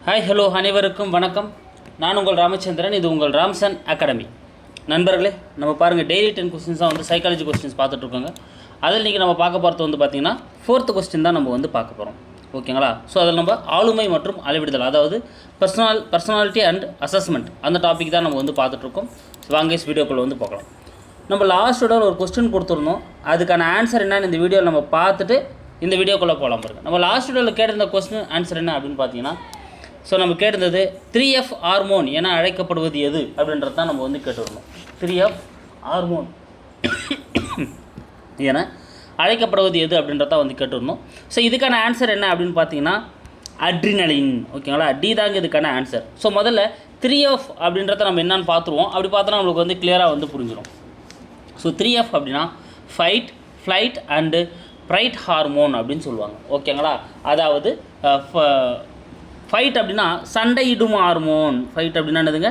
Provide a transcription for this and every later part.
Hi hello அனைவருக்கும் வணக்கம். நான் உங்கள் ராமச்சந்திரன். இது உங்கள் ராம்சன் அகாடமி. நண்பர்களே, நம்ம பாருங்கள், டெய்லி 10 கொஸ்டின்ஸ் தான் வந்து சைக்காலஜி கொஸ்டின்ஸ் பார்த்துட்ருக்கோங்க. அதில் இன்றைக்கி நம்ம பார்க்க போகிறது வந்து பார்த்திங்கன்னா 4th கொஸ்டின் தான் நம்ம வந்து பார்க்க போகிறோம். ஓகேங்களா? ஸோ அதில் நம்ம ஆளுமை மற்றும் அளவிடுதல், அதாவது பர்சனாலிட்டி அண்ட் அசஸ்மெண்ட், அந்த டாபிக் தான் நம்ம வந்து பார்த்துட்ருக்கோம். வாங்க வீடியோக்குள்ளே வந்து பார்க்கலாம். நம்ம லாஸ்ட்டோட ஒரு கொஸ்டின் கொடுத்துருந்தோம். அதுக்கான ஆன்சர் என்னன்னு இந்த வீடியோவில் நம்ம பார்த்துட்டு இந்த வீடியோக்குள்ளே போகலாம். பாருங்கள், நம்ம லாஸ்ட் வீடியோவில் கேட்டிருந்த கொஸ்டின் ஆன்சர் என்ன அப்படின்னு பார்த்தீங்கன்னா, ஸோ நம்ம கேட்டிருந்தது 3F ஹார்மோன் என அழைக்கப்படுவது எது அப்படின்றது தான் நம்ம வந்து கேட்டுருந்தோம். 3F ஹார்மோன் என அழைக்கப்படுவது எது அப்படின்றத வந்து கேட்டுருந்தோம். ஸோ இதுக்கான ஆன்சர் என்ன அப்படின்னு பார்த்தீங்கன்னா அட்ரினலின். ஓகேங்களா? டி தாங்க இதுக்கான ஆன்சர். ஸோ முதல்ல 3F அப்படின்றத நம்ம என்னன்னு பார்த்துருவோம். அப்படி பார்த்தோன்னா நம்மளுக்கு வந்து கிளியராக வந்து புரிஞ்சிடும். ஸோ 3F அப்படின்னா fight, flight and fright hormone அப்படின்னு சொல்லுவாங்க. ஓகேங்களா? அதாவது ஃபைட் அப்படின்னா சண்டையிடும் ஹார்மோன். ஃபைட் அப்படின்னா என்னதுங்க?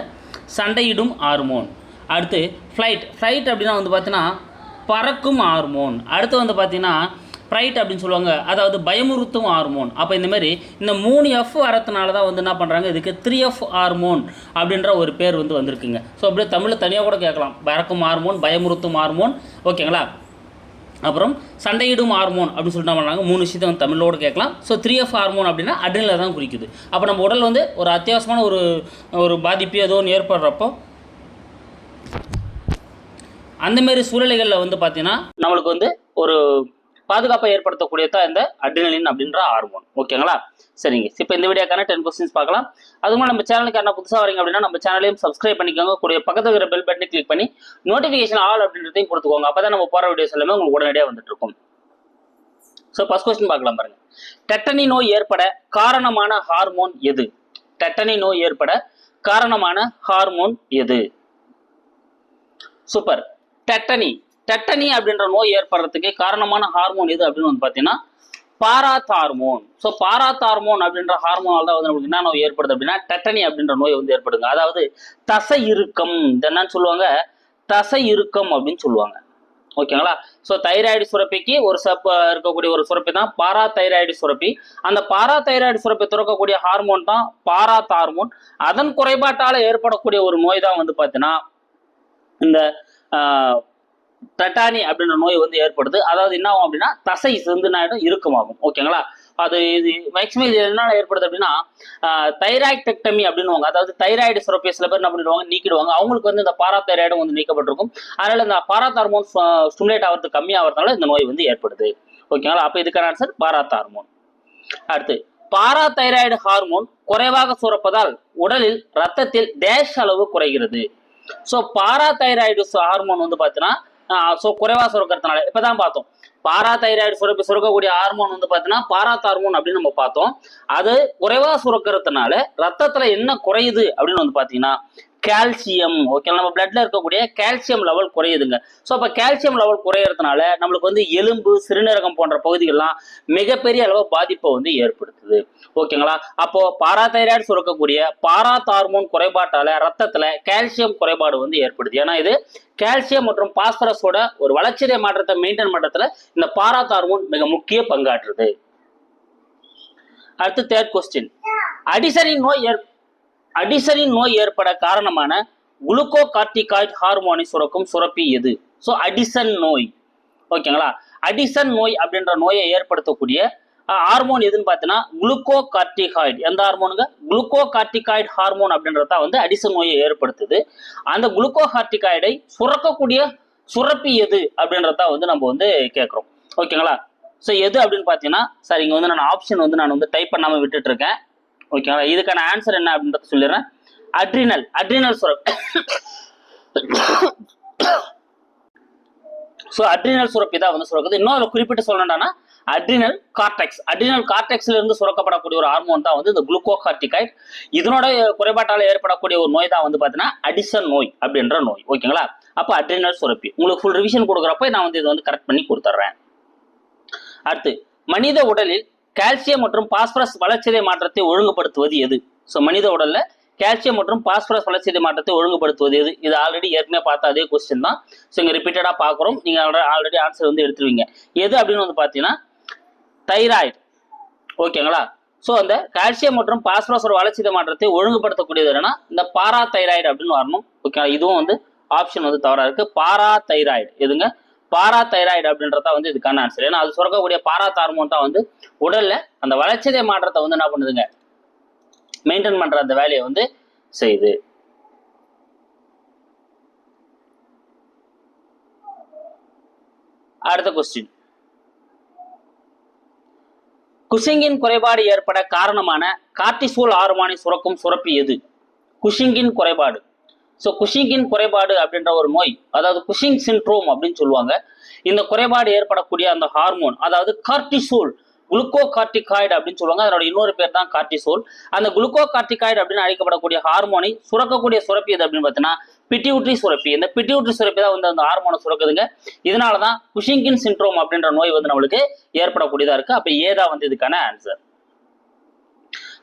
சண்டையிடும் ஹார்மோன். அடுத்து ஃப்ளைட் அப்படின்னா வந்து பார்த்தீங்கன்னா பறக்கும் ஹார்மோன். அடுத்து வந்து பார்த்தீங்கன்னா ப்ரைட் அப்படின்னு சொல்லுவாங்க, அதாவது பயமுறுத்தும் ஹார்மோன். அப்போ இந்தமாதிரி இந்த 3F வரதுனால தான் வந்து என்ன பண்ணுறாங்க, இதுக்கு 3F ஹார்மோன் அப்படின்ற ஒரு பேர் வந்து வந்திருக்குங்க. ஸோ அப்படியே தமிழில் தனியாக கூட கேட்கலாம். பறக்கும் ஹார்மோன், பயமுறுத்தும் ஹார்மோன். ஓகேங்களா? அப்புறம் சண்டையிடும் ஹார்மோன் அப்படின்னு சொல்லிட்டு பண்ணாங்க. 3 விஷயத்தை வந்து தமிழோடு கேட்கலாம். ஸோ 3F ஹார்மோன் அப்படின்னா அட்ரினலை தான் குறிக்குது. அப்போ நம்ம உடல் வந்து ஒரு அத்தியாவசியமான ஒரு பாதிப்பு ஏதோ ஒன்று ஏற்படுறப்போ அந்தமாரி சூழ்நிலைகளில் வந்து பார்த்தீங்கன்னா நம்மளுக்கு வந்து ஒரு பாதுகாப்பை ஏற்படுத்தக்கூடியதான் இந்த அட்ரினலின் அப்படின்ற ஹார்மோன். ஓகேங்களா? சரிங்க. இப்போ இந்த வீடியோக்கான 10 கொஸ்டின்ஸ் பார்க்கலாம். அதுவும் நம்ம சேனலுக்கு என்ன புதுசாக வரீங்க அப்படின்னா நம்ம சேனலையும் சப்ஸ்கிரைப் பண்ணிக்கோங்க. கூடிய பக்கத்தில் இருக்கிற பெல் பட்டனை கிளிக் பண்ணி நோட்டிஃபிகேஷன் ஆல் அப்படின்றதையும் கொடுத்துக்கோங்க. அப்போ தான் நம்ம போகிற வீடியோஸ் எல்லாமே உங்களுக்கு உடனடியாக வந்துட்டு இருக்கும். ஸோ ஃபர்ஸ்ட் கொஸ்டின் பார்க்கலாம் பாருங்க. டெட்டனி நோய் ஏற்பட காரணமான ஹார்மோன் எது? டெட்டனி நோய் ஏற்பட காரணமான ஹார்மோன் எது? சூப்பர். டெட்டனி அப்படின்ற நோய் ஏற்படுறதுக்கு காரணமான ஹார்மோன் எது அப்படின்னு வந்து பார்த்தீங்கன்னா பாராத்தார்மோன். ஸோ பாராத்தார்மோன் அப்படின்ற ஹார்மோனால் தான் வந்து நமக்கு என்ன நோய் ஏற்படுது அப்படின்னா டெட்டனி அப்படின்ற நோய் வந்து ஏற்படுங்க. அதாவது தசை இறுக்கம். என்னன்னு சொல்லுவாங்க? தசை இறுக்கம் அப்படின்னு சொல்லுவாங்க. ஓகேங்களா? ஸோ தைராய்டு சுரப்பிக்கு ஒரு இருக்கக்கூடிய ஒரு சுரப்பி தான் பாராதைராய்டு சுரப்பி. அந்த பாராதைராய்டு சுரப்பி துறக்கக்கூடிய ஹார்மோன் தான் பாராத்தார்மோன். அதன் குறைபாட்டால் ஏற்படக்கூடிய ஒரு நோய் தான் வந்து பார்த்தீங்கன்னா இந்த டெட்டானி அப்படின்ற நோய் வந்து ஏற்படுது. அதாவது என்ன ஆகும் அப்படின்னா தசை சிந்துனாயிடும், இறுக்கமாகும். ஓகேங்களா? அது இது மேக்சிமம் இது என்ன ஏற்படுது அப்படின்னா தைராய்டெக்டமி அப்படின்னுவாங்க. அதாவது தைராய்டு சுரப்பியை சில பேர் என்ன பண்ணிடுவாங்க, நீக்கிடுவாங்க. அவங்களுக்கு வந்து இந்த பாராதைராய்டும் வந்து நீக்கப்பட்டிருக்கும். அதனால இந்த பாராத்தார்மோன் ஸ்டிமுலேட் ஆகிறது கம்மியாகிறதுனால இந்த நோய் வந்து ஏற்படுது. ஓகேங்களா? அப்போ இதுக்கான ஆன்சர் பாராத்தார்மோன். அடுத்து, பாராதைராய்டு ஹார்மோன் குறைவாக சுரப்பதால் உடலில் ரத்தத்தில் டேஷ் அளவு குறைகிறது. ஸோ பாராதைராய்டு ஹார்மோன் வந்து பார்த்தீங்கன்னா ஸோ குறைவாக சுரக்கிறதுனால இப்போதான் பார்த்தோம். பாராதைராய்டு சுரக்கக்கூடிய ஹார்மோன் வந்து பார்த்தீங்கன்னா பாராத்தார்மோன் அப்படின்னு நம்ம பார்த்தோம். அது குறைவாக சுரக்கிறதுனால ரத்தத்தில் என்ன குறையுது அப்படின்னு வந்து பார்த்தீங்கன்னா கால்சியம். ஓகே, நம்ம பிளட்ல இருக்கக்கூடிய கால்சியம் லெவல் குறையுதுங்க. ஸோ அப்போ கால்சியம் லெவல் குறையறதுனால நம்மளுக்கு வந்து எலும்பு, சிறுநீரகம் போன்ற பகுதிகள்லாம் மிகப்பெரிய அளவு பாதிப்பை வந்து ஏற்படுத்துது. ஓகேங்களா? அப்போ பாராதைராய்டு சுரக்கக்கூடிய பாராத்தார்மோன் குறைபாட்டால ரத்தத்துல கால்சியம் குறைபாடு வந்து ஏற்படுது. ஏன்னா இது கால்சியம் மற்றும் பாஸ்பரஸோட ஒரு வளர்ச்சிதை மாற்றத்தை மெயின்டைன் பண்றதுல இந்த பாராத்தார்மோன் மிக முக்கிய பங்காற்றுது. அடுத்து தேர்ட் கொஸ்டின். அடிசனின் நோய் ஏற்பட காரணமான குளுக்கோகார்டிகாய்டு ஹார்மோனை சுரக்கும் சுரப்பி எது? ஸோ அடிசன் நோய். ஓகேங்களா? அடிசன் நோய் அப்படின்ற நோயை ஏற்படுத்தக்கூடிய ஹார்மோன் எதுன்னு பார்த்தீங்கன்னா குளுக்கோகார்டிகாய்டு. எந்த ஹார்மோனுங்க? குளுக்கோகார்டிகாய்டு ஹார்மோன் அப்படின்றத வந்து அடிசன் நோயை ஏற்படுத்துது. அந்த குளுக்கோகார்டிகாய்டை சுரக்கக்கூடிய சுரப்பி எது அப்படின்றத வந்து நம்ம வந்து கேட்குறோம். ஓகேங்களா? ஸோ எது அப்படின்னு பார்த்தீங்கன்னா, சார் இங்கே வந்து நான் ஆப்ஷன் வந்து நான் வந்து டைப் பண்ணாமல் விட்டுட்டு இருக்கேன். ஓகேங்களா? இதுக்கான ஆன்சர் என்ன அப்படின்றத சொல்லிடுறேன். அட்ரினல் சுரப்பி. ஸோ அட்ரினல் சுரப்பி தான் வந்து சுரக்குது. இன்னும் அதில் குறிப்பிட்டு சொல்லணும்னா அட்ரினல் கார்டெக்ஸ்ல இருந்து சுரக்கப்படக்கூடிய ஒரு ஹார்மோன் தான் வந்து இந்த குளுக்கோகார்டிகாய்டு. இதனோட குறைபாட்டால் ஏற்படக்கூடிய ஒரு நோய் தான் வந்து பார்த்தீங்கன்னா அடிசன் நோய் அப்படின்ற நோய். ஓகேங்களா? அப்போ அட்ரினல் சுரப்பி உங்களுக்கு ஃபுல் ரிவிஷன் கொடுக்குறப்ப நான் வந்து இதை வந்து கரெக்ட் பண்ணி கொடுத்துட்றேன். அடுத்து, மனித உடலில் கால்சியம் மற்றும் பாஸ்பரஸ் வளர்ச்சிதை மாற்றத்தை ஒழுங்குபடுத்துவது எது? ஸோ மனித உடல்ல கால்சியம் மற்றும் பாஸ்பரஸ் வளர்ச்சிதை மாற்றத்தை ஒழுங்குபடுத்துவது எது? இது ஆல்ரெடி ஏற்கனவே பார்த்த அதே கொஸ்டின் தான். ஸோ இங்கே ரிப்பீட்டடாக பார்க்குறோம். நீங்கள் ஆல்ரெடி ஆன்சர் வந்து எடுத்துருவீங்க. எது அப்படின்னு வந்து பார்த்தீங்கன்னா தைராய்டு. ஓகேங்களா? ஸோ அந்த கால்சியம் மற்றும் பாஸ்பரஸோட வளர்ச்சிதை மாற்றத்தை ஒழுங்குபடுத்தக்கூடியது என்னன்னா இந்த பாராதைராய்டு அப்படின்னு வரணும். ஓகே, இதுவும் வந்து ஆப்ஷன் வந்து தவறா இருக்கு. பாராதைராய்டு எதுங்க? பாராதைராய்டு அப்படின்றத வந்து இதுக்கான ஆன்சர். ஏன்னா அது சுரக்கக்கூடிய பாராத் ஹார்மோன் தான் வந்து உடல்ல அந்த வளர்ச்சிதை மாற்றத்தை வந்து என்ன பண்ணுதுங்க, மெயின்டைன் பண்ற அந்த வேலையை வந்து செய்யுது. அடுத்த கொஸ்டின், குஷிங்கின் குறைபாடு ஏற்பட காரணமான கார்டிசோல் ஹார்மோனை சுரக்கும் சுரப்பி எது? குஷிங்கின் குறைபாடு. ஸோ குஷிங்கின் குறைபாடு அப்படின்ற ஒரு நோய், அதாவது குஷிங் சிண்ட்ரோம் அப்படின்னு சொல்லுவாங்க. இந்த குறைபாடு ஏற்படக்கூடிய அந்த ஹார்மோன், அதாவது கார்டிசோல், குளுக்கோகார்டிகாய்டு அப்படின்னு சொல்லுவாங்க. அதனோட இன்னொரு பேர் தான் கார்டிசோல். அந்த குளுக்கோகார்டிகாய்டு அப்படின்னு அழைக்கப்படக்கூடிய ஹார்மோனை சுரக்கக்கூடிய சுரப்பி எது அப்படின்னு பார்த்தீங்கன்னா பிட்யூட்ரி சுரப்பி. இந்த பிட்யூட்ரி சுரப்பி தான் வந்து அந்த ஹார்மோனை சுரக்குதுங்க. இதனாலதான் குஷிங்கின் சிண்ட்ரோம் அப்படின்ற நோய் வந்து நம்மளுக்கு ஏற்படக்கூடியதா இருக்கு. அப்ப ஏதா வந்து இதுக்கான ஆன்சர்.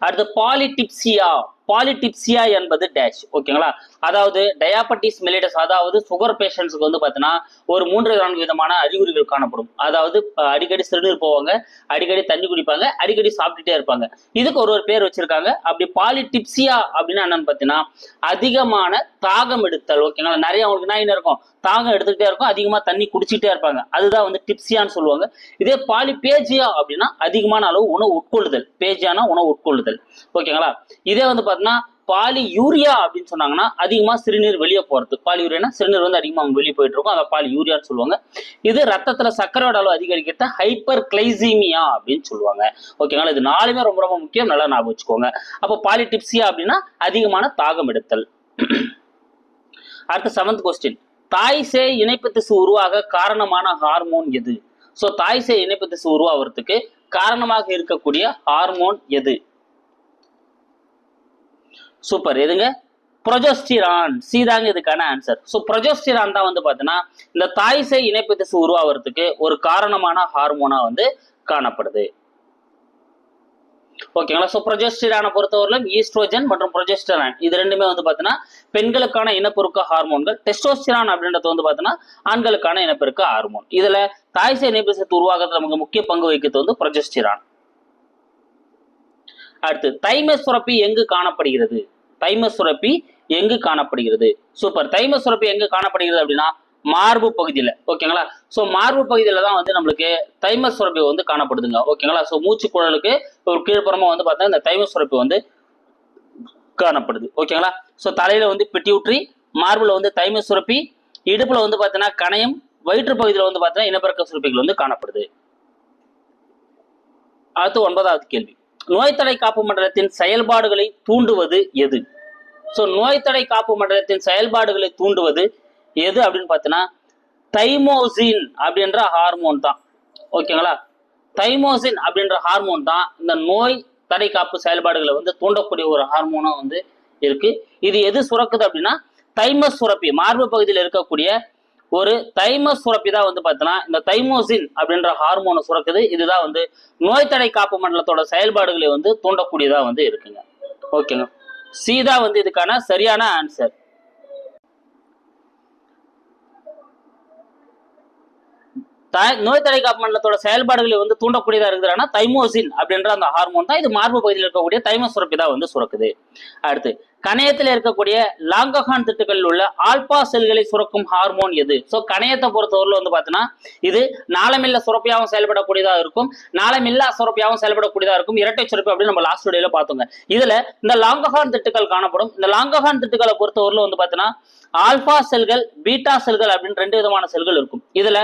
அடுத்து பாலிடிப்சியா. பாலிடிப்சியா என்பது டேஷ். ஓகேங்களா, அதாவது டயாபட்டிஸ் மெலிட்டஸ், அதாவது சுகர் பேஷண்ட்ஸ்க்கு வந்து பார்த்தீங்கன்னா ஒரு 3-4 விதமான அறிகுறிகள் காணப்படும். அதாவது அடிக்கடி சிறுநீர் போவாங்க, அடிக்கடி தண்ணி குடிப்பாங்க, அடிக்கடி சாப்பிட்டுட்டே இருப்பாங்க. இதுக்கு ஒரு பேர் வச்சிருக்காங்க. அப்படி பாலிடிப்சியா அப்படின்னா என்னன்னு பார்த்தீங்கன்னா அதிகமான தாகம் எடுத்தல். ஓகேங்களா, நிறைய அவங்களுக்கு என்ன இருக்கும், தாகம் எடுத்துக்கிட்டே இருக்கும், அதிகமாக தண்ணி குடிச்சிட்டே இருப்பாங்க. அதுதான் வந்து டிப்சியான்னு சொல்லுவாங்க. இதே பாலிபேஜியா அப்படின்னா அதிகமான அளவு உணவு உட்கொள்ளுதல். பேஜியானா உணவு உட்கொள்ளுதல். ஓகேங்களா, இதே வந்து பார்த்தீங்கன்னா பாலி யூரியா அப்படின்னு சொன்னாங்கன்னா அதிகமா சிறுநீர் வெளியே போறது. பாலி யூரியானா சிறுநீர் வந்து அதிகமா வெளியே போயிட்டு இருக்கும், அதை பாலி யூரியான்னு சொல்லுவாங்க. இது ரத்தத்துல சர்க்கரையோட அளவு அதிகரிக்கிறத ஹைப்பர் கிளைசீமியா அப்படின்னு சொல்லுவாங்க. ஓகேங்களா, இது 4மே ரொம்ப ரொம்ப முக்கியம், நல்லா ஞாபகம் வச்சுக்கோங்க. அப்போ பாலிடிப்சியா அப்படின்னா அதிகமான தாகம் எடுத்தல். அடுத்த 7th கொஸ்டின், தாய் சேய் இணைப்பு திசு உருவாக காரணமான ஹார்மோன் எது? ஸோ தாய் சேய் இணைப்பு திசு உருவாகிறதுக்கு காரணமாக இருக்கக்கூடிய ஹார்மோன் எது? சூப்பர், எதுங்க? ப்ரொஜெஸ்டிரான். சீதாங்க இதுக்கான ஆன்சர். ஸோ ப்ரொஜெஸ்டிரான் தான் வந்து பார்த்தீங்கன்னா இந்த தாய் சேய் இணைப்பு திசு உருவாகிறதுக்கு ஒரு காரணமான ஹார்மோனா வந்து காணப்படுது. ஓகேங்களா, ஸோ ப்ரொஜெஸ்டிரானை பொறுத்தவரையிலும் ஈஸ்ட்ரோஜன் மற்றும் ப்ரொஜெஸ்டிரான் இது ரெண்டுமே வந்து பார்த்தீங்கன்னா பெண்களுக்கான இனப்பெருக்க ஹார்மோன்கள். டெஸ்டோஸ்டிரான் அப்படின்றது வந்து பார்த்தீங்கன்னா ஆண்களுக்கான இனப்பெருக்க ஹார்மோன். இதுல தாய் சேய் இணைப்பு திசு உருவாகிறது நமக்கு முக்கிய பங்கு வகிக்கிறது வந்து ப்ரொஜெஸ்டிரான். அடுத்து தைமஸ் சுரப்பி எங்கு காணப்படுகிறது? தைமஸ் சுரப்பி எங்கு காணப்படுகிறது? சூப்பர், தைமஸ் சுரப்பி எங்கு காணப்படுகிறது அப்படின்னா மார்பு பகுதியில். ஓகேங்களா, ஸோ மார்பு பகுதியில தான் வந்து நம்மளுக்கு தைமஸ் சுரப்பி வந்து காணப்படுதுங்க. ஓகேங்களா, ஸோ மூச்சு குழலுக்கு ஒரு கீழ்ப்புறமா வந்து பார்த்தா இந்த தைமஸ் சுரப்பி வந்து காணப்படுது. ஓகேங்களா, ஸோ தலையில வந்து பிட்யூட்ரி, மார்புல வந்து தைமஸ் சுரப்பி, இடுப்புல வந்து பார்த்தீங்கன்னா கணையம், வயிற்று பகுதியில் வந்து பார்த்தீங்கன்னா இனப்பெருக்க சுரப்பிகள் வந்து காணப்படுது. அடுத்து 9வது கேள்வி, நோய் தடை காப்பு மண்டலத்தின் செயல்பாடுகளை தூண்டுவது எது? ஸோ நோய் தடை காப்பு மண்டலத்தின் செயல்பாடுகளை தூண்டுவது எது அப்படின்னு பார்த்தீங்கன்னா தைமோசின் அப்படின்ற ஹார்மோன் தான். ஓகேங்களா, தைமோசின் அப்படின்ற ஹார்மோன் தான் இந்த நோய் தடை காப்பு செயல்பாடுகளை வந்து தூண்டக்கூடிய ஒரு ஹார்மோனா வந்து இருக்கு. இது எது சுரக்குது அப்படின்னா தைமஸ் சுரப்பி, மார்பு பகுதியில் இருக்கக்கூடிய ஒரு தைமஸ் சுரப்பி தான் வந்து பார்த்தீங்கன்னா இந்த தைமோசின் அப்படின்ற ஹார்மோனை சுரக்குது. இதுதான் வந்து நோய் தடை காப்பு மண்டலத்தோட செயல்பாடுகளை வந்து தூண்டக்கூடியதா வந்து இருக்குங்க. ஓகேங்க, சீதா வந்து இதுக்கான சரியான ஆன்சர். நோய் தடை காப்பு மண்டலத்தோட செயல்பாடுகளை வந்து தூண்டக்கூடியதா இருக்குதுன்னா தைமோசின் அப்படின்ற அந்த ஹார்மோன் தான். இது மார்பு பகுதியில் இருக்கக்கூடிய தைமஸ் சுரப்பி தான் வந்து சுரக்குது. அடுத்து கணையத்தில் இருக்கக்கூடிய லாங்கஹான் திட்டுகளில் உள்ள ஆல்பா செல்களை சுரக்கும் ஹார்மோன் எது? ஸோ கணையத்தை பொறுத்தவரையில் வந்து பார்த்தீங்கன்னா இது நாளமில்ல சுரப்பியாகவும் செயல்படக்கூடியதாக இருக்கும், நாளமில்லா சுரப்பியாகவும் செயல்படக்கூடியதாக இருக்கும். இரட்டை சுரப்பி அப்படின்னு நம்ம லாஸ்ட் வீடியோல பார்த்தோங்க. இதுல இந்த லாங்கஹான் திட்டுகள் காணப்படும். இந்த லாங்கஹான் திட்டுகளை பொறுத்தவரையில் வந்து பார்த்தீங்கன்னா ஆல்பா செல்கள், பீட்டா செல்கள் அப்படின்னு 2 விதமான செல்கள் இருக்கும். இதுல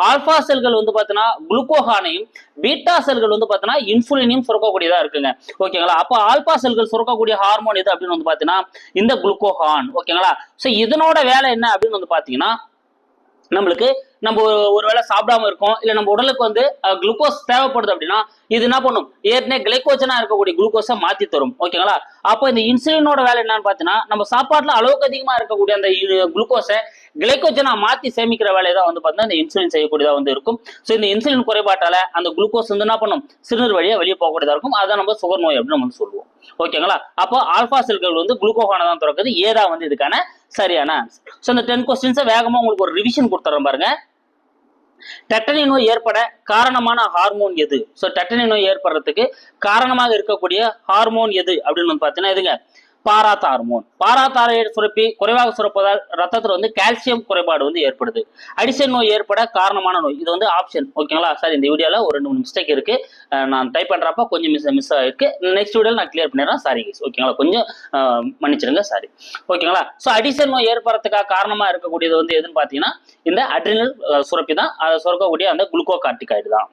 ஆல்பா செல்கள் வந்து பார்த்தீங்கன்னா குளுக்கோகானையும், பீட்டா செல்கள் வந்து பார்த்தீங்கன்னா இன்சுலினையும் சுரக்கக்கூடியதா இருக்குங்க. ஓகேங்களா, அப்போ ஆல்பா செல்கள் சுரக்கக்கூடிய ஹார்மோன் எது அப்படின்னு வந்து பார்த்தீங்கன்னா இந்த குளுக்கோகான். ஓகேங்களா, ஸோ இதனோட வேலை என்ன அப்படின்னு வந்து பார்த்தீங்கன்னா நம்மளுக்கு நம்ம ஒருவேளை சாப்பிடாம இருக்கோம், இல்ல நம்ம உடலுக்கு வந்து குளுக்கோஸ் தேவைப்படுது அப்படின்னா இது என்ன பண்ணும், ஏற்கனவே கிளைக்கோஜனா இருக்கக்கூடிய குளுக்கோஸை மாத்தி தரும். ஓகேங்களா, அப்போ இந்த இன்சுலினோட வேலை என்னன்னு பார்த்தீங்கன்னா நம்ம சாப்பாட்டுல அளவுக்கு அதிகமா இருக்கக்கூடிய அந்த குளுக்கோஸை கிளைக்கோஜனா மாத்தி சேமிக்கிற வேலையை தான் வந்து பார்த்தீங்கன்னா இந்த இன்சுலின் செய்யக்கூடியதா வந்து இருக்கும். ஸோ இந்த இன்சுலின் குறைபாட்டால அந்த குளுக்கோஸ் வந்து என்ன பண்ணும், சிறுநீர் வழியா வெளியே போகக்கூடியதா இருக்கும். அதான் நம்ம சுகர் நோய் அப்படின்னு நம்ம சொல்லுவோம். ஓகேங்களா, அப்போ ஆல்பா செல்கள் வந்து குளுக்கோகானை தான் திறக்குது. ஏதா வந்து இதுக்கான சரியான ஆன்சர். ஸோ இந்த 10 கொஸ்டின்ஸை வேகமா உங்களுக்கு ஒரு ரிவிஷன் கொடுத்துறேன் பாருங்க. டெட்டனி நோய் ஏற்பட காரணமான ஹார்மோன் எது? ஸோ டெட்டனி நோய் ஏற்படுறதுக்கு காரணமாக இருக்கக்கூடிய ஹார்மோன் எது அப்படின்னு வந்து பார்த்தீங்கன்னா எதுங்க? பாராதார்மோன். பாராதாரைடு சுரப்பி குறைவாக சுரப்பதால் ரத்தத்தில் வந்து கால்சியம் குறைபாடு வந்து ஏற்படுது. அடிசன் நோய் ஏற்பட காரணமான நோய், இது வந்து ஆப்ஷன். ஓகேங்களா சார், இந்த வீடியோல ஒரு 2 மிஸ்டேக் இருக்கு, நான் டைப் பண்றப்ப கொஞ்சம் மிஸ் ஆயிருக்கு. நெக்ஸ்ட் வீடியோல நான் கிளியர் பண்ணிடுறேன், சாரி கைஸ். ஓகேங்களா, கொஞ்சம் மன்னிச்சிடுங்க, சாரி. ஓகேங்களா, ஸோ அடிசன் நோய் ஏற்படுறதுக்காக காரணமா இருக்கக்கூடியது வந்து எதுன்னு பார்த்தீங்கன்னா இந்த அட்ரினல் சுரப்பி தான். அதை சுரக்கக்கூடிய அந்த குளுக்கோகார்டிகாய்டு தான்.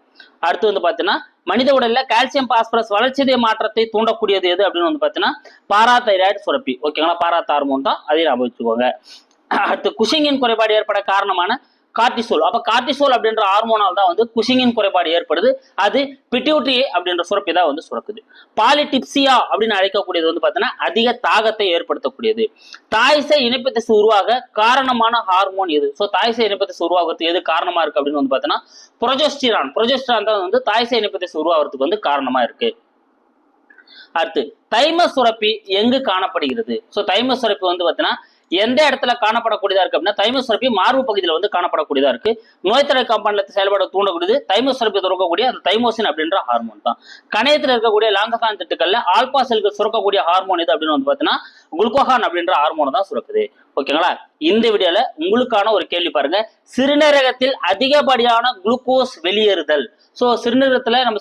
அடுத்து வந்து பார்த்தீங்கன்னா மனித உடல்ல கால்சியம் பாஸ்பரஸ் வளர்ச்சிதை மாற்றத்தை தூண்டக்கூடியது எது அப்படின்னு வந்து பார்த்தீங்கன்னா பாராதைராய்டு சுரப்பி. ஓகேங்களா, பாராதார்மோன் தான், அதையும் ஞாபகம் வச்சுக்கோங்க. அடுத்து குஷிங்கின் குறைபாடு ஏற்பட காரணமான கார்டிசோல். அப்ப கார்டிசோல் அப்படின்ற ஹார்மோனால் தான் வந்து குஷிங்கின் குறைபாடு ஏற்படுது. அது பிட்யூட்டரி அப்படின்ற சுரப்பி தான் வந்து சுரக்குது. பாலிடிப்சியா அப்படின்னு அழைக்கக்கூடியது வந்து பார்த்தீங்கன்னா அதிக தாகத்தை ஏற்படுத்தக்கூடியது. தாய்சை இணைப்பு திசு உருவாக காரணமான ஹார்மோன் எது? ஸோ தாய்சை இணைப்பு திசு உருவாகிறதுக்கு எது காரணமா இருக்கு அப்படின்னு வந்து பார்த்தீங்கன்னா புரோஜெஸ்டிரான். புரோஜெஸ்டிரான் தான் வந்து தாய்சை இணைப்பு திசு உருவாகிறதுக்கு வந்து காரணமா இருக்கு. அடுத்து தைமஸ் சுரப்பி எங்கு காணப்படுகிறது? ஸோ தைமஸ் சுரப்பி வந்து பார்த்தீங்கன்னா எந்த இடத்துல காணப்படக்கூடியதா இருக்கு அப்படின்னா தைமஸ் சுரப்பி மார்பு பகுதியில் வந்து காணப்படக்கூடியதா இருக்கு. நோய்த்தடை காம்பவுண்ட்ல செயல்பட தூண்டக்கூடியது தைமஸ் சுரப்பி சுரக்கக்கூடிய அந்த தைமோசின் அப்படின்ற ஹார்மோன் தான். கணையத்தில் இருக்கக்கூடிய லாங்ககான் திட்டுக்கள்ல ஆல்பா செல்கள் சுரக்கக்கூடிய ஹார்மோன் இது அப்படின்னு வந்து பார்த்தீங்கன்னா குளுக்கோகான் அப்படின்ற ஹார்மோன் தான் சுரக்குது. ஓகேங்களா, இந்த வீடியோல உங்களுக்கான ஒரு கேள்வி பாருங்க. சிறுநீரகத்தில் அதிகப்படியான குளுக்கோஸ் வெளியேறுதல். ஸோ சிறுநீரகத்துல நம்ம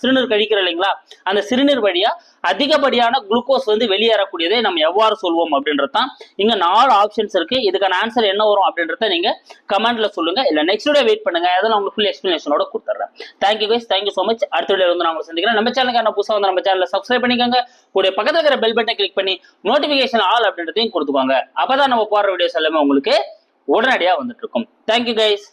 சிறுநீர் கழிக்கிறோம் இல்லைங்களா, அந்த சிறுநீர் வழியா அதிகப்படியான குளுக்கோஸ் வந்து வெளியேறக்கூடியதை நம்ம எவ்வாறு சொல்வோம் அப்படின்றது தான். இங்க 4 ஆப்ஷன்ஸ் இருக்கு. இதுக்கான ஆன்சர் என்ன வரும் அப்படின்றத நீங்க கமெண்ட்ல சொல்லுங்க, இல்ல நெக்ஸ்ட் வீடியோ வெயிட் பண்ணுங்க, அதெல்லாம் உங்களுக்கு ஃபுல் எக்ஸ்பிளனேஷனோட கொடுத்துறேன். Thank you guys, thank you so much. அடுத்த வீடியோ வந்து நான் உங்களை சந்திக்கிறேன். நம்ம சேனலுக்கு புதுசாக வந்து நம்ம சேனலை சப்ஸ்கிரைப் பண்ணிக்கோங்க. கூடிய பக்கத்தில் இருக்கிற பெல் பட்டனை கிளிக் பண்ணி நோட்டிபிகேஷன் ஆல் அப்படின்றதையும் கொடுத்துக்கோங்க. அப்பதான் நம்ம போடுற வீடியோஸ் எல்லாமே உங்களுக்கு உடனடியாக வந்துட்டு இருக்கும். Thank you guys.